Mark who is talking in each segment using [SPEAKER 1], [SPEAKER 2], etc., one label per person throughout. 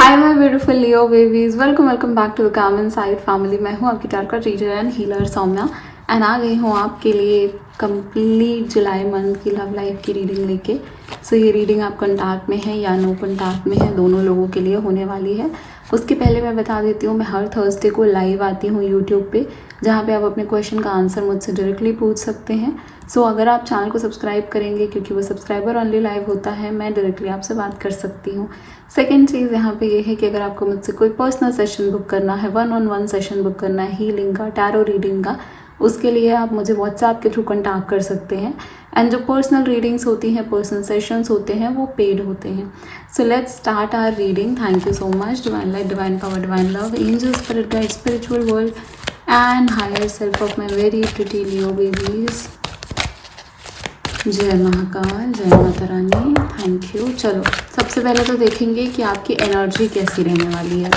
[SPEAKER 1] Hi my beautiful Leo babies, welcome back to the calm inside family. मैं हूँ आपकी टारका teacher and healer Saumya and आ गई हूँ आपके लिए कंप्लीट जुलाई मंथ की लव लाइफ की रीडिंग लेके। सो ये रीडिंग आप कंटैक्ट में है या नो कंटैक्ट में है, दोनों लोगों के लिए होने वाली है। उसके पहले मैं बता देती हूँ, मैं हर थर्सडे को लाइव आती हूँ यूट्यूब पे, जहाँ पे आप अपने क्वेश्चन का आंसर मुझसे डायरेक्टली पूछ सकते हैं। सो अगर आप चैनल को सब्सक्राइब करेंगे, क्योंकि वो सब्सक्राइबर ऑनली लाइव होता है, मैं डायरेक्टली आपसे बात कर सकती हूँ। सेकेंड चीज़ यहाँ पे ये है कि अगर आपको मुझसे कोई पर्सनल सेशन बुक करना है, 1-on-1 सेशन बुक करना है हीलिंग का, टैरो रीडिंग का, उसके लिए आप मुझे व्हाट्सएप के थ्रू कॉन्टैक्ट कर सकते हैं। एंड जो पर्सनल रीडिंग्स होती हैं, पर्सनल सेशंस होते हैं, वो पेड होते हैं। So let's start our reading. Thank you so much. Divine light, divine power, divine love, angel, spirit guide, spiritual world and higher self of my very pretty Leo babies. जय महाकाल, जय Mata Rani, thank you. चलो सबसे पहले तो देखेंगे कि आपकी energy कैसी रहने वाली है।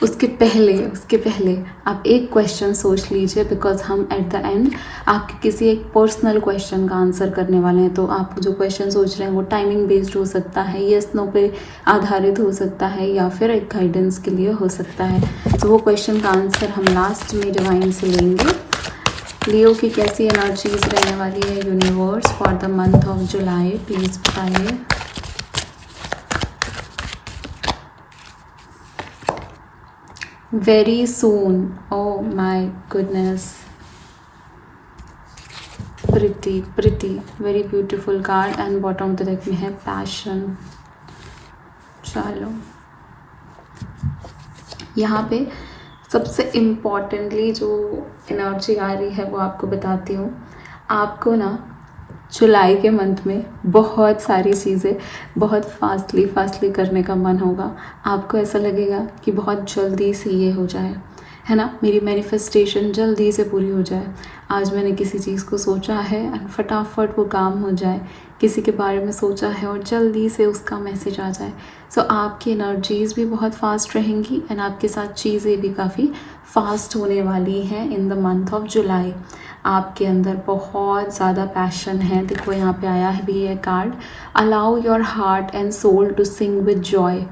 [SPEAKER 1] उसके पहले आप एक क्वेश्चन सोच लीजिए, बिकॉज हम एट द एंड आपके किसी एक पर्सनल क्वेश्चन का आंसर करने वाले हैं। तो आप जो क्वेश्चन सोच रहे हैं वो टाइमिंग बेस्ड हो सकता है, येस नो पे आधारित हो सकता है, या फिर एक गाइडेंस के लिए हो सकता है। तो वो क्वेश्चन का आंसर हम लास्ट में डिवाइन से लेंगे। लियो की कैसी एनर्जीज रहने वाली है universe for the month of July, please बताइए। Very soon, oh my goodness, pretty very beautiful card. And bottom of the deck में है पैशन। चलो यहाँ पे सबसे इम्पॉर्टेंटली जो एनर्जी आ रही है वो आपको बताती हूँ। आपको ना जुलाई के मंथ में बहुत सारी चीज़ें बहुत फास्टली करने का मन होगा। आपको ऐसा लगेगा कि बहुत जल्दी से ये हो जाए, है ना, मेरी मैनिफेस्टेशन जल्दी से पूरी हो जाए। आज मैंने किसी चीज़ को सोचा है एंड फटाफट वो काम हो जाए। किसी के बारे में सोचा है और जल्दी से उसका मैसेज आ जाए। सो आपकी एनर्जीज़ भी बहुत फास्ट रहेंगी एंड आपके साथ चीज़ें भी काफ़ी फास्ट होने वाली हैं इन द मंथ ऑफ जुलाई। आपके अंदर बहुत ज़्यादा पैशन है। देखो यहाँ पे आया है भी ये card, allow your heart and soul to sing with joy.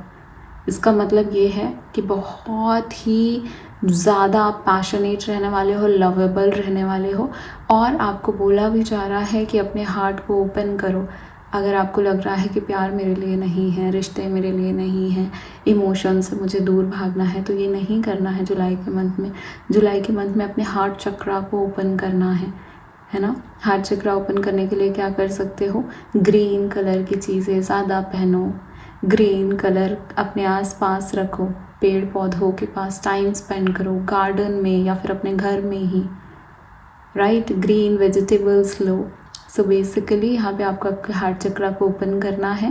[SPEAKER 1] इसका मतलब ये है कि बहुत ही ज़्यादा पैशनेट रहने वाले हो, लवेबल रहने वाले हो। और आपको बोला भी जा रहा है कि अपने हार्ट को ओपन करो। अगर आपको लग रहा है कि प्यार मेरे लिए नहीं है, रिश्ते मेरे लिए नहीं हैं, इमोशन से मुझे दूर भागना है, तो ये नहीं करना है जुलाई के मंथ में। जुलाई के मंथ में अपने हार्ट चक्रा को ओपन करना है ना। हार्ट चक्रा ओपन करने के लिए क्या कर सकते हो, ग्रीन कलर की चीज़ें ज़्यादा पहनो, ग्रीन कलर अपने आसपास रखो, पेड़ पौधों के पास टाइम स्पेंड करो, गार्डन में या फिर अपने घर में ही, राइट। ग्रीन वेजिटेबल्स लो। सो बेसिकली यहाँ पे आपको आपके हार्ट चक्रा को ओपन करना है।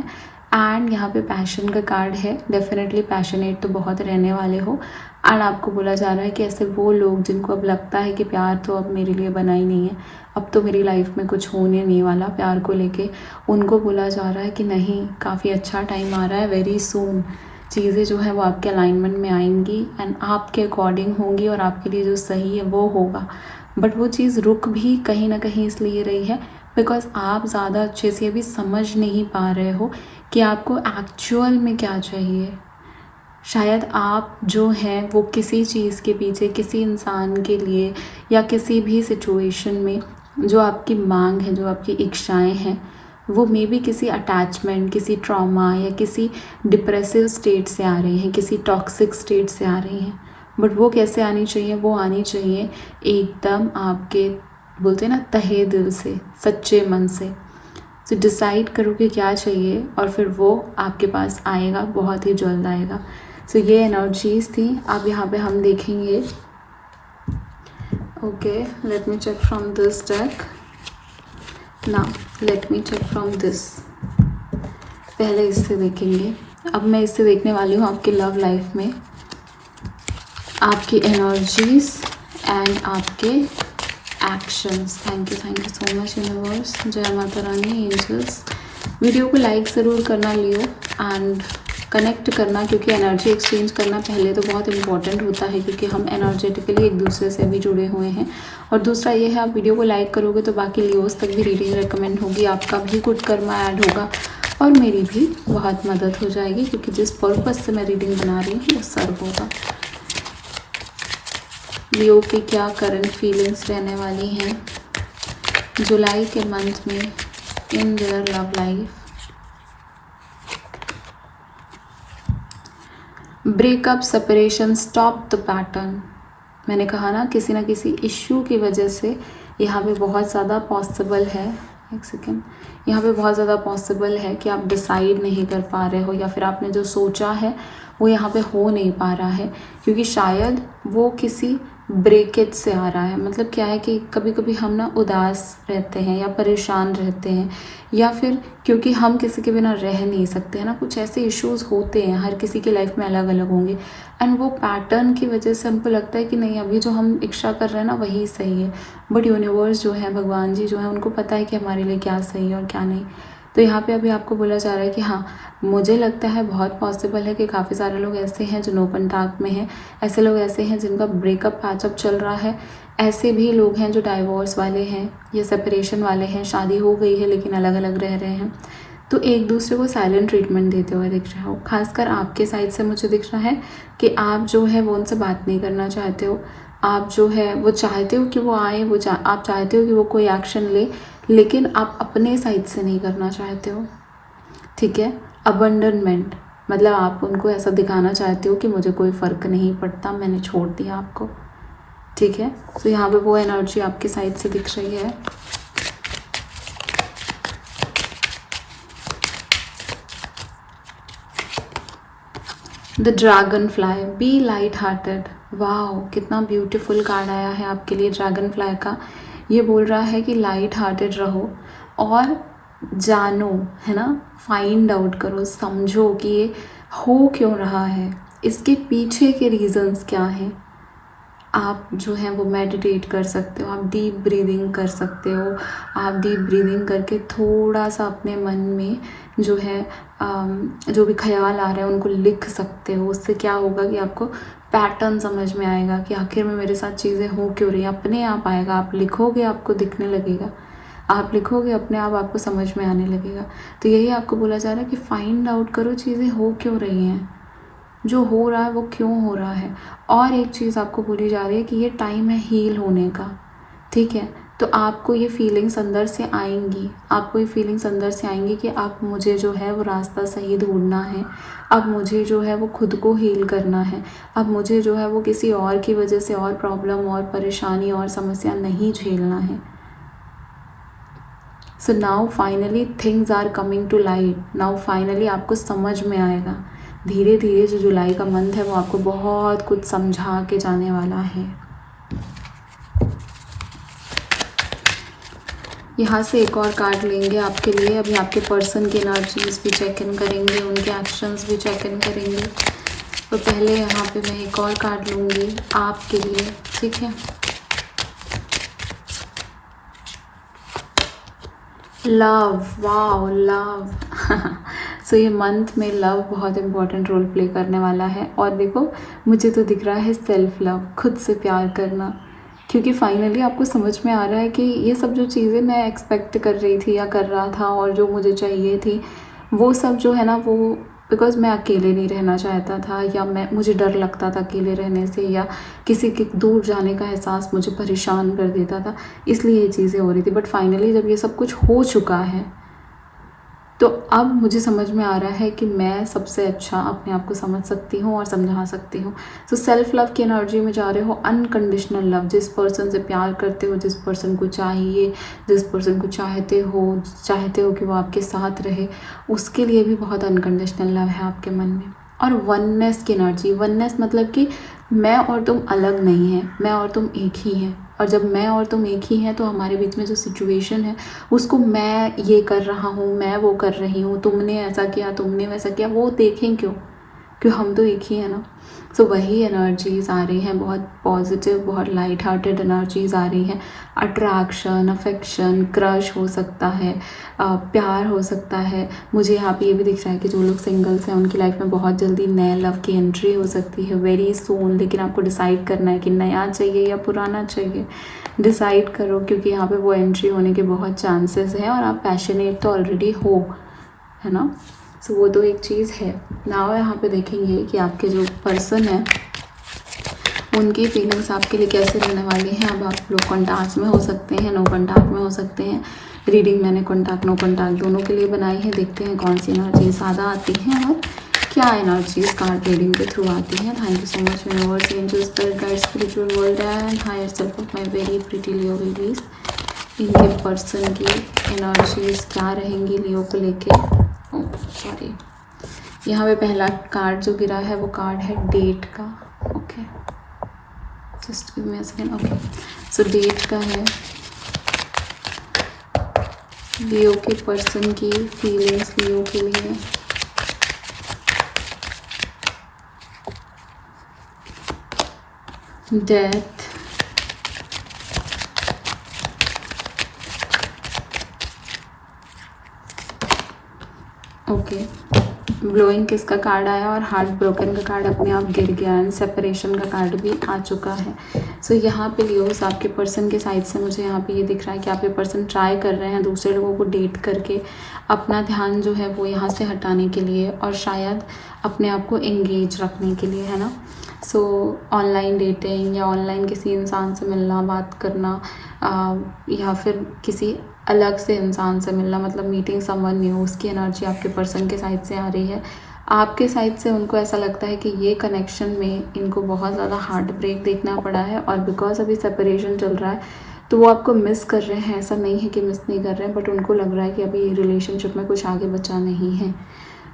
[SPEAKER 1] एंड यहाँ पे पैशन का कार्ड है। डेफिनेटली पैशनेट तो बहुत रहने वाले हो। एंड आपको बोला जा रहा है कि ऐसे वो लोग जिनको अब लगता है कि प्यार तो अब मेरे लिए बना ही नहीं है, अब तो मेरी लाइफ में कुछ होने नहीं वाला प्यार को लेके, उनको बोला जा रहा है कि नहीं, काफ़ी अच्छा टाइम आ रहा है, वेरी सून चीज़ें जो है वो आपके अलाइनमेंट में आएंगी एंड आपके अकॉर्डिंग होंगी और आपके लिए जो सही है वो होगा। बट वो चीज़ रुक भी कहीं ना कहीं इसलिए रही है बिकॉज आप ज़्यादा अच्छे से अभी समझ नहीं पा रहे हो कि आपको एक्चुअल में क्या चाहिए। शायद आप जो हैं वो किसी चीज़ के पीछे, किसी इंसान के लिए या किसी भी सिचुएशन में जो आपकी मांग है, जो आपकी इच्छाएं हैं, वो मे बी किसी अटैचमेंट, किसी ट्रॉमा या किसी डिप्रेसिव स्टेट से आ रही हैं, किसी टॉक्सिक स्टेट से आ रही हैं। बट वो कैसे आनी चाहिए, वो आनी चाहिए एकदम आपके, बोलते हैं ना, तहे दिल से, सच्चे मन से। तो डिसाइड करो कि क्या चाहिए और फिर वो आपके पास आएगा, बहुत ही जल्द आएगा। सो ये एनर्जीज थी। अब यहाँ पे हम देखेंगे, okay, let me check from this deck ना, let me check from this. पहले इससे देखेंगे। अब मैं इससे देखने वाली हूँ आपकी लव लाइफ में आपकी एनर्जीज एंड आपके actions. Thank you so much universe. जय माता रानी, एंजल्स। वीडियो को लाइक ज़रूर करना लियो एंड कनेक्ट करना, क्योंकि एनर्जी एक्सचेंज करना पहले तो बहुत इंपॉर्टेंट होता है, क्योंकि हम एनर्जेटिकली एक दूसरे से भी जुड़े हुए हैं। और दूसरा ये है, आप वीडियो को लाइक करोगे तो बाकी लियोस तक भी रीडिंग रिकमेंड होगी, आपका भी गुड कर्मा ऐड होगा और मेरी भी बहुत मदद हो जाएगी, क्योंकि जिस पर्पस से मैं रीडिंग बना रही हूँ वो सर्व होगा। लियो की क्या करंट फीलिंग्स रहने वाली हैं जुलाई के मंथ में in their love life. Breakup, separation, stop the pattern. मैंने कहा ना किसी इश्यू की वजह से यहाँ पे बहुत ज़्यादा पॉसिबल है, एक सेकेंड, यहाँ पे बहुत ज़्यादा पॉसिबल है कि आप डिसाइड नहीं कर पा रहे हो, या फिर आपने जो सोचा है वो यहाँ पे हो नहीं पा रहा है, क्योंकि शायद वो किसी ब्रेकेज से आ रहा है। मतलब क्या है कि कभी कभी हम ना उदास रहते हैं या परेशान रहते हैं, या फिर क्योंकि हम किसी के बिना रह नहीं सकते हैं ना, कुछ ऐसे इश्यूज़ होते हैं, हर किसी की लाइफ में अलग अलग होंगे, एंड वो पैटर्न की वजह से हमको लगता है कि नहीं अभी जो हम इच्छा कर रहे हैं ना वही सही है, बट यूनिवर्स जो है, भगवान जी जो है, उनको पता है कि हमारे लिए क्या सही है और क्या नहीं। तो यहाँ पे अभी आपको बोला जा रहा है कि हाँ, मुझे लगता है बहुत पॉसिबल है कि काफ़ी सारे लोग ऐसे हैं जो नो कॉन्टैक्ट में हैं, ऐसे लोग ऐसे हैं जिनका ब्रेकअप पैचअप चल रहा है, ऐसे भी लोग हैं जो डाइवोर्स वाले हैं या सेपरेशन वाले हैं, शादी हो गई है लेकिन अलग अलग रह रहे हैं, तो एक दूसरे को साइलेंट ट्रीटमेंट देते हुए दिख रहे हो। खासकर आपके साइड से मुझे दिख रहा है कि आप जो है वो उनसे बात नहीं करना चाहते हो, आप जो है वो चाहते हो कि वो आए, आप चाहते हो कि वो कोई एक्शन ले, लेकिन आप अपने साइड से नहीं करना चाहते हो। ठीक है, अबंडनमेंट मतलब आप उनको ऐसा दिखाना चाहते हो कि मुझे कोई फ़र्क नहीं पड़ता, मैंने छोड़ दिया आपको। ठीक है, तो यहाँ पे वो एनर्जी आपके साइड से दिख रही है। The dragonfly, be light hearted. वाह, कितना ब्यूटीफुल कार्ड आया है आपके लिए ड्रैगन फ्लाई का। ये बोल रहा है कि लाइट हार्टेड रहो और जानो, है ना, फाइंड आउट करो, समझो कि ये हो क्यों रहा है, इसके पीछे के रीज़न्स क्या हैं। आप जो है वो मेडिटेट कर सकते हो, आप डीप ब्रीदिंग कर सकते हो, आप डीप ब्रीदिंग करके थोड़ा सा अपने मन में जो है जो भी ख्याल आ रहे हैं उनको लिख सकते हो। उससे क्या होगा कि आपको पैटर्न समझ में आएगा कि आखिर में मेरे साथ चीज़ें हो क्यों रही, अपने आप आएगा। आप लिखोगे आपको दिखने लगेगा, आप लिखोगे अपने आप आपको समझ में आने लगेगा। तो यही आपको बोला जा रहा है कि फाइंड आउट करो चीज़ें हो क्यों रही हैं, जो हो रहा है वो क्यों हो रहा है। और एक चीज़ आपको बोली जा रही है कि ये टाइम है हील होने का। ठीक है, तो आपको ये फीलिंग्स अंदर से आएंगी, आपको ये फीलिंग्स अंदर से आएंगी कि अब मुझे जो है वो रास्ता सही ढूंढना है, अब मुझे जो है वो खुद को हील करना है, अब मुझे जो है वो किसी और की वजह से और प्रॉब्लम और परेशानी और समस्या नहीं झेलना है। So now finally things are coming to light. Now finally आपको समझ में आएगा, धीरे धीरे जो जुलाई का मंथ है वो आपको बहुत कुछ समझा के जाने वाला है। यहाँ से एक और कार्ड लेंगे आपके लिए। अभी आपके पर्सन की एनर्जीज भी चेक इन करेंगे, उनके एक्शंस भी चेक इन करेंगे। तो पहले यहाँ पे मैं एक और कार्ड लूँगी आपके लिए, ठीक है। Love, wow love. सो ये मंथ में लव बहुत इम्पोर्टेंट रोल प्ले करने वाला है। और देखो मुझे तो दिख रहा है सेल्फ लव, खुद से प्यार करना, क्योंकि फाइनली आपको समझ में आ रहा है कि ये सब जो चीज़ें मैं एक्सपेक्ट कर रही थी या कर रहा था और जो मुझे चाहिए थी वो सब जो है ना, वो बिकॉज़ मैं अकेले नहीं रहना चाहता था, या मुझे डर लगता था अकेले रहने से, या किसी के दूर जाने का एहसास मुझे परेशान कर देता था, इसलिए ये चीज़ें हो रही थी। बट फाइनली जब ये सब कुछ हो चुका है तो अब मुझे समझ में आ रहा है कि मैं सबसे अच्छा अपने आप को समझ सकती हूँ और समझा सकती हूँ। सो सेल्फ लव की एनर्जी में जा रहे हो, अनकंडीशनल लव, जिस पर्सन से प्यार करते हो, जिस पर्सन को चाहिए, जिस पर्सन को चाहते हो कि वो आपके साथ रहे, उसके लिए भी बहुत अनकंडीशनल लव है आपके मन में। और वननेस की एनर्जी, वननेस मतलब कि मैं और तुम अलग नहीं हैं, मैं और तुम एक ही हैं। और जब मैं और तुम एक ही हैं तो हमारे बीच में जो सिचुएशन है उसको मैं ये कर रहा हूँ, मैं वो कर रही हूँ, तुमने ऐसा किया, तुमने वैसा किया, वो देखें क्यों हम तो एक ही है ना। सो वही एनर्जीज़ आ रही हैं, बहुत पॉजिटिव, बहुत लाइट हार्टेड एनर्जीज़ आ रही हैं। अट्रैक्शन, अफेक्शन, क्रश हो सकता है, प्यार हो सकता है। मुझे यहाँ पे ये भी दिख रहा है कि जो लोग सिंगल्स हैं उनकी लाइफ में बहुत जल्दी नए लव की एंट्री हो सकती है, वेरी सून। लेकिन आपको डिसाइड करना है कि नया चाहिए या पुराना चाहिए, डिसाइड करो, क्योंकि यहाँ पे वो एंट्री होने के बहुत चांसेस हैं। और आप पैशनेट तो ऑलरेडी हो, है ना। सो वो तो एक चीज़ है। नाउ यहाँ पे देखेंगे कि आपके जो पर्सन है उनकी फीलिंग्स आपके लिए कैसे रहने वाली हैं। अब आप लोग कॉन्टैक्ट में हो सकते हैं, नो कॉन्टैक्ट में हो सकते हैं। रीडिंग मैंने कॉन्टैक्ट नो कॉन्टैक्ट दोनों के लिए बनाई है। देखते हैं कौन सी एनर्जी ज़्यादा आती हैं और क्या एनर्जीज कार्ड रीडिंग के थ्रू आती हैं। Thank you so much universe, angels, spirit guides, spiritual world and higher self of my very pretty Leo babies. इनके पर्सन की एनर्जीज क्या रहेंगी लियो को लेके। सॉरी, यहाँ पे पहला कार्ड जो गिरा है वो कार्ड है डेट का। Okay, just give me a second. Okay, so date का है लियो के पर्सन की फीलिंग्स लियो के लिए। डेथ, ओके, ब्लोइंग किस का कार्ड आया और हार्ट ब्रोकन का कार्ड अपने आप गिर गया एंड सेपरेशन का कार्ड भी आ चुका है। सो यहाँ पे लियोस आपके पर्सन के साइड से मुझे यहाँ पे ये दिख रहा है कि आपके पर्सन ट्राई कर रहे हैं दूसरे लोगों को डेट करके अपना ध्यान जो है वो यहाँ से हटाने के लिए और शायद अपने आप को एंगेज रखने के लिए, है ना। सो ऑनलाइन डेटिंग या ऑनलाइन किसी इंसान से मिलना, बात करना, या फिर किसी अलग से इंसान से मिलना, मतलब मीटिंग समवन न्यू, उसकी एनर्जी आपके पर्सन के साइड से आ रही है। आपके साइड से उनको ऐसा लगता है कि ये कनेक्शन में इनको बहुत ज़्यादा हार्ट ब्रेक देखना पड़ा है और बिकॉज अभी सेपरेशन चल रहा है तो वो आपको मिस कर रहे हैं। ऐसा नहीं है कि मिस नहीं कर रहे हैं, बट उनको लग रहा है कि अभी रिलेशनशिप में कुछ आगे बचा नहीं है।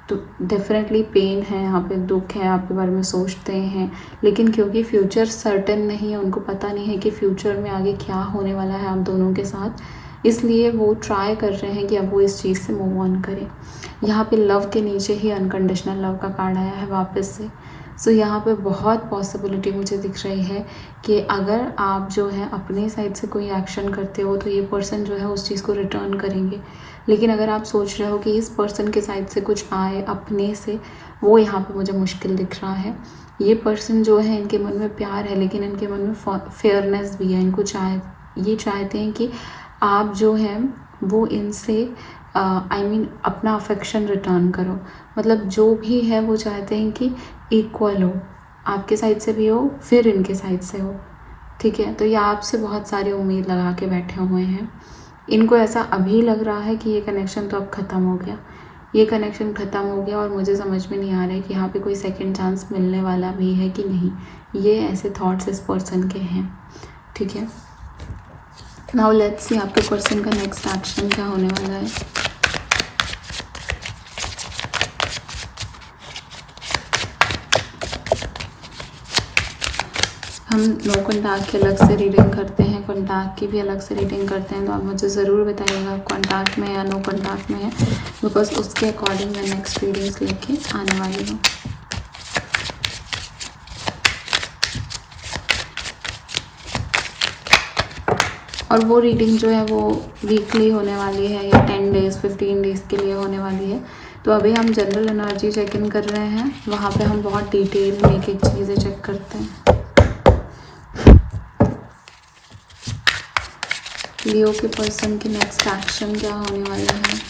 [SPEAKER 1] तो डेफिनेटली पेन है यहाँ पे, दुख है, आपके बारे में सोचते हैं, लेकिन क्योंकि फ्यूचर सर्टेन नहीं है, उनको पता नहीं है कि फ्यूचर में आगे क्या होने वाला है आप दोनों के साथ, इसलिए वो ट्राई कर रहे हैं कि अब वो इस चीज़ से मूव ऑन करें। यहाँ पे लव के नीचे ही अनकंडीशनल लव का कार्ड आया है वापस से। सो यहाँ पे बहुत पॉसिबिलिटी मुझे दिख रही है कि अगर आप जो है अपने साइड से कोई एक्शन करते हो तो ये पर्सन जो है उस चीज़ को रिटर्न करेंगे। लेकिन अगर आप सोच रहे हो कि इस पर्सन के साइड से कुछ आए अपने से, वो यहाँ पे मुझे मुश्किल दिख रहा है। ये पर्सन जो है इनके मन में प्यार है लेकिन इनके मन में फेयरनेस भी है। इनको ये चाहते हैं कि आप जो है वो इनसे अपना अफेक्शन रिटर्न करो। मतलब जो भी है वो चाहते हैं कि इक्वल हो, आपके साइड से भी हो फिर इनके साइड से हो, ठीक है। तो ये आपसे बहुत सारी उम्मीद लगा के बैठे हुए हैं। इनको ऐसा अभी लग रहा है कि ये कनेक्शन तो अब ख़त्म हो गया, ये कनेक्शन ख़त्म हो गया और मुझे समझ में नहीं आ रहा है कि यहाँ पे कोई सेकंड चांस मिलने वाला भी है कि नहीं। ये ऐसे थॉट्स इस पर्सन के हैं, ठीक है। नाउ लेट्स सी आपके पर्सन का नेक्स्ट एक्शन क्या होने वाला है। हम नो कॉन्टैक्ट की अलग से रीडिंग करते हैं, कॉन्टैक्ट की भी अलग से रीडिंग करते हैं, तो आप मुझे ज़रूर बताइएगा आप कॉन्टैक्ट में या नो कॉन्टैक्ट में है, बिकॉज उसके अकॉर्डिंग मैं नेक्स्ट रीडिंग्स लेके आने वाली हूँ। और वो रीडिंग जो है वो वीकली होने वाली है या 10 डेज़ 15 डेज़ के लिए होने वाली है। तो अभी हम जनरल एनर्जी चेक इन कर रहे हैं, वहाँ पे हम बहुत डिटेल में एक एक चीज़ें चेक करते हैं। लियो के पर्सन की नेक्स्ट एक्शन क्या होने वाला है।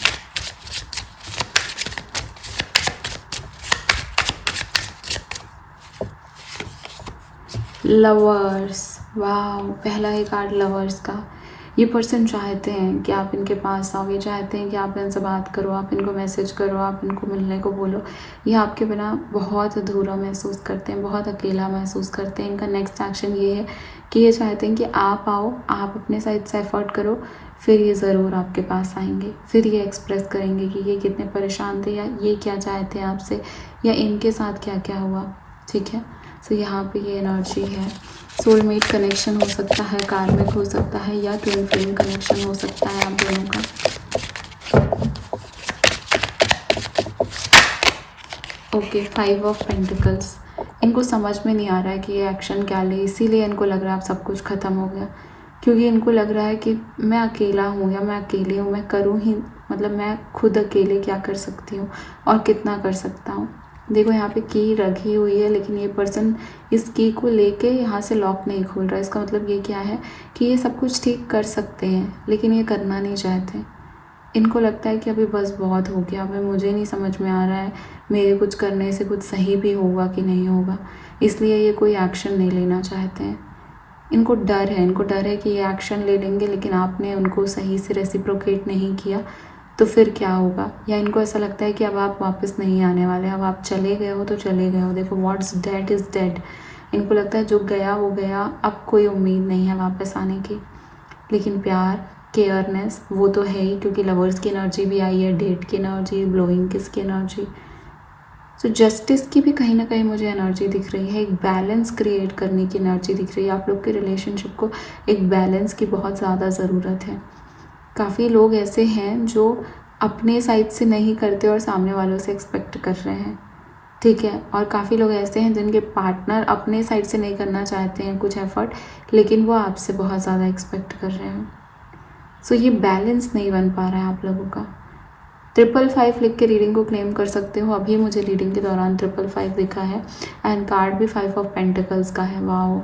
[SPEAKER 1] लवर्स, वाह, पहला ही कार्ड लवर्स का। ये पर्सन चाहते हैं कि आप इनके पास आओ, ये चाहते हैं कि आप इनसे बात करो, आप इनको मैसेज करो, आप इनको मिलने को बोलो। ये आपके बिना बहुत अधूरा महसूस करते हैं, बहुत अकेला महसूस करते हैं। इनका नेक्स्ट एक्शन ये है कि ये चाहते हैं कि आप आओ, आप अपने साइड से एफर्ट करो, फिर ये ज़रूर आपके पास आएंगे, फिर ये एक्सप्रेस करेंगे कि ये कितने परेशान थे या ये क्या चाहते हैं आपसे या इनके साथ क्या क्या हुआ, ठीक है। तो यहाँ पे ये एनर्जी है। सोलमेट कनेक्शन हो सकता है, कार्मिक हो सकता है या ट्विन फ्लेम कनेक्शन हो सकता है आप दोनों का। Okay, 5 of pentacles. इनको समझ में नहीं आ रहा है कि ये एक्शन क्या ले, इसीलिए इनको लग रहा है अब सब कुछ ख़त्म हो गया, क्योंकि इनको लग रहा है कि मैं अकेला हूँ या मैं अकेली हूँ, मैं करूँ ही, मतलब मैं खुद अकेले क्या कर सकती हूँ और कितना कर सकता हूँ। देखो यहाँ पे की रखी हुई है लेकिन ये पर्सन इस की को लेके यहाँ से लॉक नहीं खोल रहा। इसका मतलब ये क्या है कि ये सब कुछ ठीक कर सकते हैं लेकिन ये करना नहीं चाहते। इनको लगता है कि अभी बस बहुत हो गया, अभी मुझे नहीं समझ में आ रहा है मेरे कुछ करने से कुछ सही भी होगा कि नहीं होगा, इसलिए ये कोई एक्शन नहीं लेना चाहते हैं। इनको डर है कि ये एक्शन ले लेंगे लेकिन आपने उनको सही से रेसिप्रोकेट नहीं किया तो फिर क्या होगा, या इनको ऐसा लगता है कि अब आप वापस नहीं आने वाले, अब आप चले गए हो तो चले गए हो, देखो व्हाट्स डेड इज़ डेड। इनको लगता है जो गया वो गया, अब कोई उम्मीद नहीं है वापस आने की। लेकिन प्यार, केयरनेस वो तो है ही, क्योंकि लवर्स की एनर्जी भी आई है, डेट की एनर्जी, ब्लोइंग किस की एनर्जी। सो जस्टिस की भी कहीं ना कहीं मुझे एनर्जी दिख रही है, एक बैलेंस क्रिएट करने की एनर्जी दिख रही है। आप लोग के रिलेशनशिप को एक बैलेंस की बहुत ज़्यादा ज़रूरत है। काफ़ी लोग ऐसे हैं जो अपने साइड से नहीं करते और सामने वालों से एक्सपेक्ट कर रहे हैं, ठीक है। और काफ़ी लोग ऐसे हैं जिनके पार्टनर अपने साइड से नहीं करना चाहते हैं कुछ एफर्ट, लेकिन वो आपसे बहुत ज़्यादा एक्सपेक्ट कर रहे हैं। सो ये बैलेंस नहीं बन पा रहा है आप लोगों का। 555 लिख के रीडिंग को क्लेम कर सकते हो। अभी मुझे रीडिंग के दौरान 555 दिखा है एंड कार्ड भी 5 ऑफ पेंटिकल्स का है। Wow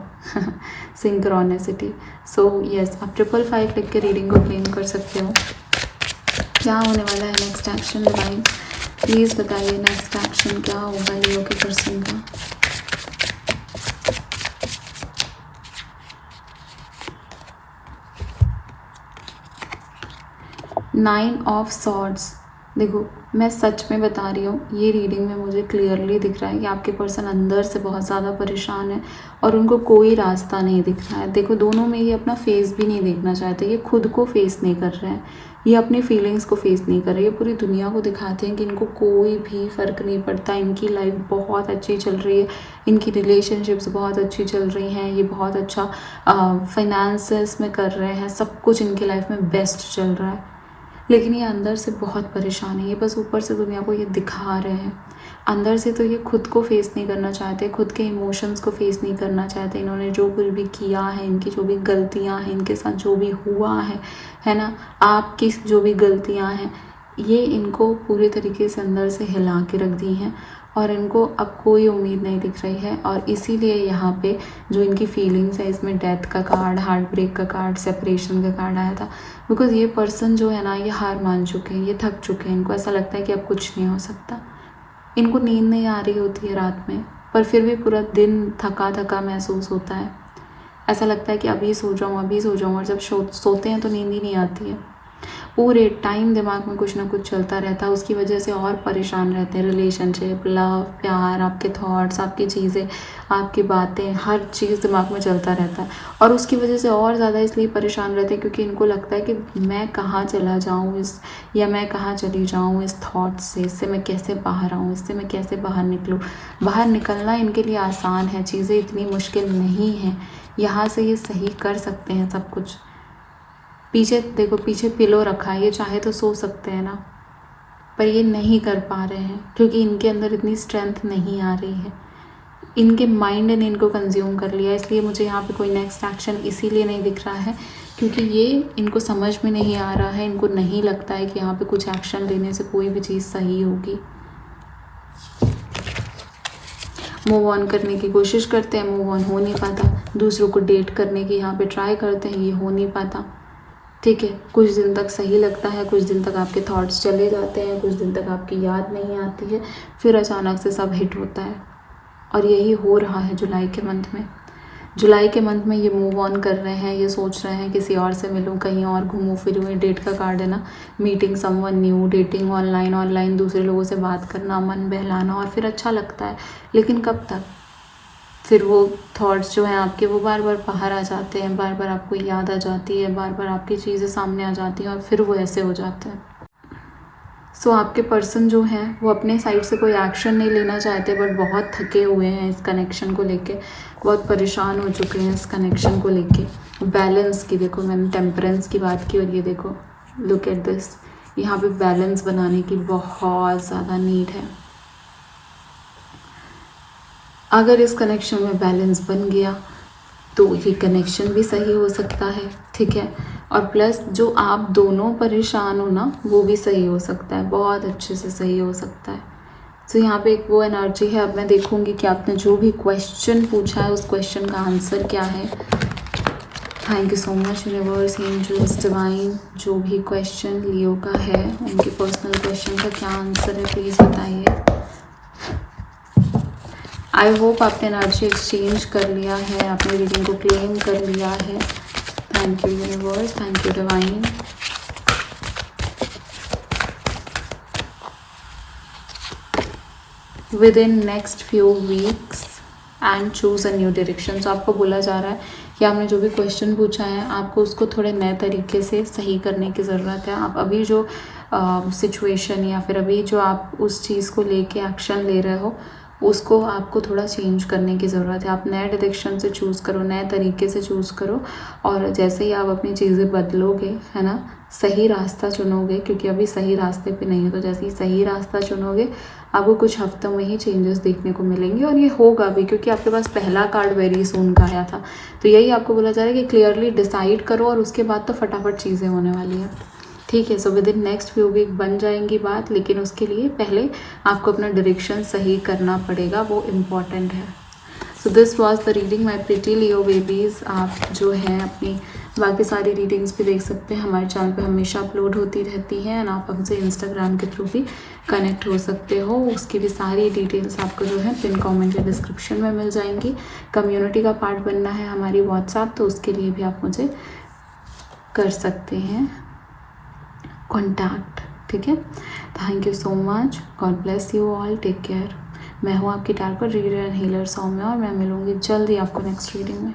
[SPEAKER 1] synchronicity. सो यस, आप 555 लिख के रीडिंग को क्लेम कर सकते हो। क्या होने वाला है नेक्स्ट एक्शन डिवाइन, प्लीज़ बताइए नेक्स्ट एक्शन क्या होगा लियो के पर्सन का। Nine of swords. देखो मैं सच में बता रही हूँ, ये रीडिंग में मुझे क्लियरली दिख रहा है कि आपके पर्सन अंदर से बहुत ज़्यादा परेशान है और उनको कोई रास्ता नहीं दिख रहा है। देखो दोनों में ये अपना फेस भी नहीं देखना चाहते, ये खुद को फेस नहीं कर रहे हैं, ये अपनी फीलिंग्स को फेस नहीं कर रहे, ये पूरी दुनिया को दिखाते हैं कि इनको कोई भी फ़र्क नहीं पड़ता, इनकी लाइफ बहुत अच्छी चल रही है, इनकी रिलेशनशिप्स बहुत अच्छी चल रही हैं, ये बहुत अच्छा फाइनेंसेस में कर रहे हैं, सब कुछ इनकी लाइफ में बेस्ट चल रहा है। लेकिन ये अंदर से बहुत परेशान है, ये बस ऊपर से दुनिया को ये दिखा रहे हैं, अंदर से तो ये खुद को फेस नहीं करना चाहते, खुद के इमोशंस को फेस नहीं करना चाहते। इन्होंने जो कुछ भी किया है, इनकी जो भी गलतियां हैं, इनके साथ जो भी हुआ है ना, आपकी जो भी गलतियां हैं, ये इनको पूरे तरीके से अंदर से हिला के रख दी हैं और इनको अब कोई उम्मीद नहीं दिख रही है। और इसीलिए यहाँ पे जो इनकी फीलिंग्स है, इसमें डेथ का कार्ड, हार्ट ब्रेक का कार्ड, सेपरेशन का कार्ड आया था। बिकॉज ये पर्सन जो है ना, ये हार मान चुके हैं, ये थक चुके हैं, इनको ऐसा लगता है कि अब कुछ नहीं हो सकता। इनको नींद नहीं आ रही होती है रात में, पर फिर भी पूरा दिन थका थका महसूस होता है। ऐसा लगता है कि अभी सो जाऊँ अभी सो जाऊँ, और जब सोते हैं तो नींद ही नहीं आती है। पूरे टाइम दिमाग में कुछ ना कुछ चलता रहता है, उसकी वजह से और परेशान रहते हैं। रिलेशनशिप, लव, प्यार, आपके थॉट्स, आपकी चीज़ें, आपकी बातें, हर चीज़ दिमाग में चलता रहता है और उसकी वजह से और ज़्यादा इसलिए परेशान रहते हैं क्योंकि इनको लगता है कि मैं कहाँ चला जाऊँ या मैं कहाँ चली जाऊँ इस थॉट से, इससे मैं कैसे बाहर आऊँ, इससे मैं कैसे बाहर निकलूँ। बाहर निकलना इनके लिए आसान है, चीज़ें इतनी मुश्किल नहीं हैं, यहाँ से ये सही कर सकते हैं सब कुछ। पीछे देखो, पीछे पिलो रखा है, ये चाहे तो सो सकते हैं ना, पर ये नहीं कर पा रहे हैं क्योंकि इनके अंदर इतनी स्ट्रेंथ नहीं आ रही है। इनके माइंड ने इनको कंज्यूम कर लिया, इसलिए मुझे यहाँ पे कोई नेक्स्ट एक्शन इसीलिए नहीं दिख रहा है क्योंकि ये इनको समझ में नहीं आ रहा है। इनको नहीं लगता है कि यहाँ पे कुछ एक्शन लेने से कोई भी चीज़ सही होगी। मूव ऑन करने की कोशिश करते हैं, मूव ऑन हो नहीं पाता। दूसरों को डेट करने की यहाँ पे ट्राई करते हैं, ये हो नहीं पाता। ठीक है, कुछ दिन तक सही लगता है, कुछ दिन तक आपके थॉट्स चले जाते हैं, कुछ दिन तक आपकी याद नहीं आती है, फिर अचानक से सब हिट होता है। और यही हो रहा है जुलाई के मंथ में। जुलाई के मंथ में ये मूव ऑन कर रहे हैं, ये सोच रहे हैं किसी और से मिलूं, कहीं और घूमूं फिरूं। ये डेट का कार्ड है ना, meeting someone new, dating online दूसरे लोगों से बात करना, मन बहलाना, और फिर अच्छा लगता है। लेकिन कब तक? फिर वो थॉट्स जो हैं आपके, वो बार बार बाहर आ जाते हैं, बार बार आपको याद आ जाती है, बार बार आपकी चीज़ें सामने आ जाती हैं और फिर वो ऐसे हो जाते हैं। सो आपके पर्सन जो हैं वो अपने साइड से कोई एक्शन नहीं लेना चाहते, बट बहुत थके हुए हैं इस कनेक्शन को लेके, बहुत परेशान हो चुके हैं इस कनेक्शन को लेके। बैलेंस की देखो, मैंने टेम्परेंस की बात की और ये देखो, लुक एट दिस, यहाँ पे बैलेंस बनाने की बहुत ज़्यादा नीड है। अगर इस कनेक्शन में बैलेंस बन गया तो ये कनेक्शन भी सही हो सकता है, ठीक है। और प्लस जो आप दोनों परेशान हो ना, वो भी सही हो सकता है, बहुत अच्छे से सही हो सकता है। तो यहाँ पे एक वो एनर्जी है। अब मैं देखूँगी कि आपने जो भी क्वेश्चन पूछा है उस क्वेश्चन का आंसर क्या है। Thank you so much universe, angels, divine. जो भी क्वेश्चन लियो का है, उनके पर्सनल क्वेश्चन का क्या आंसर है प्लीज़ बताइए। आई होप आपने एनर्जी एक्सचेंज कर लिया है, आपने रीडिंग को क्लेम कर लिया है। Thank you universe, thank you divine. With in next few weeks and choose a new direction. तो आपको बोला जा रहा है कि आपने जो भी क्वेश्चन पूछा है, आपको उसको थोड़े नए तरीके से सही करने की ज़रूरत है। आप अभी जो सिचुएशन या फिर अभी जो आप उस चीज़ को लेके एक्शन ले रहे हो, उसको आपको थोड़ा चेंज करने की ज़रूरत है। आप नए डायरेक्शन से चूज़ करो, नए तरीके से चूज़ करो, और जैसे ही आप अपनी चीज़ें बदलोगे, है ना, सही रास्ता चुनोगे, क्योंकि अभी सही रास्ते पे नहीं हो, तो जैसे ही सही रास्ता चुनोगे आपको कुछ हफ्तों में ही चेंजेस देखने को मिलेंगे। और ये होगा भी, क्योंकि आपके पास पहला कार्ड वेरी सून का आया था। तो यही आपको बोला जा रहा है कि क्लियरली डिसाइड करो, और उसके बाद तो फटाफट चीज़ें होने वाली है। ठीक है, so within next few week बन जाएंगी बात, लेकिन उसके लिए पहले आपको अपना डायरेक्शन सही करना पड़ेगा, वो इम्पॉर्टेंट है। So this was the reading my pretty Leo babies. आप जो है अपनी बाकी सारी रीडिंग्स भी देख सकते हैं, हमारे चैनल पे हमेशा अपलोड होती रहती हैं, एंड आप हमसे इंस्टाग्राम के थ्रू भी कनेक्ट हो सकते हो। उसकी भी सारी डिटेल्स आपको जो है पिन कमेंट या डिस्क्रिप्शन में मिल जाएंगी। कम्युनिटी का पार्ट बनना है हमारी व्हाट्सएप, तो उसके लिए भी आप मुझे कर सकते हैं कॉन्टैक्ट। ठीक है, thank you so much, God bless you all, take care. मैं हूँ आपकी target reader and healer Saumya, और मैं मिलूँगी जल्दी आपको नेक्स्ट रीडिंग में।